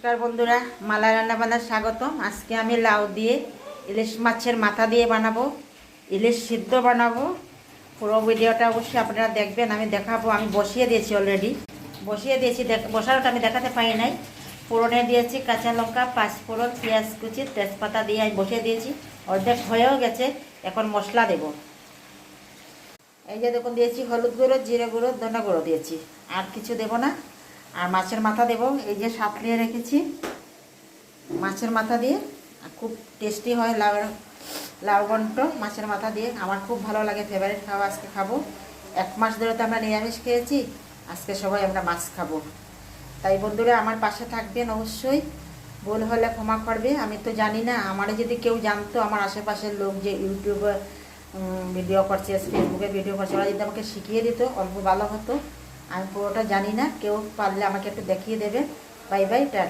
নমস্কার বন্ধুরা, মালা রান্না বান্নার স্বাগতম। আজকে আমি লাউ দিয়ে ইলিশ মাছের মাথা দিয়ে বানাবো, ইলিশ সিদ্ধ বানাবো। পুরো ভিডিওটা অবশ্যই আপনারা দেখবেন, আমি দেখাবো। আমি বসিয়ে দিয়েছি, অলরেডি বসিয়ে দিয়েছি। বসানোটা আমি দেখাতে পারি নাই। ফোড়নে দিয়েছি কাঁচা লঙ্কা, পাঁচফোড়ন, পেঁয়াজ কুচি, তেজপাতা দিয়ে আমি বসিয়ে দিয়েছি। অর্ধেক হয়েও গেছে। এখন মশলা দেব। এই যে দেখুন, দিয়েছি হলুদ গুঁড়ো, জিরে গুঁড়ো, ধনে গুঁড়ো দিয়েছি। আর কিছু দেব না। আর মাছের মাথা দেব, এই যে সাঁতলিয়ে রেখেছি মাছের মাথা দিয়ে। খুব টেস্টি হয় লাউ ঘন্ট মাছের মাথা দিয়ে। আমার খুব ভালো লাগে, ফেভারিট খাওয়া। আজকে খাবো। 1 মাস ধরে তো আমরা নিরামিষ খেয়েছি, আজকে সবাই আমরা মাছ খাবো। তাই বন্ধুরা আমার পাশে থাকবেন অবশ্যই। ভুল হলে ক্ষমা করবে। আমি তো জানি না, আমারও যদি কেউ জানতো, আমার আশেপাশের লোক যে ইউটিউবে ভিডিও করছে, ফেসবুকে ভিডিও করছে, ওরা যদি আমাকে শিখিয়ে দিত অল্প ভালো হতো। আমি পুরোটা জানি না। কেউ পারলে আমাকে একটু দেখিয়ে দেবে। Bye bye, tata.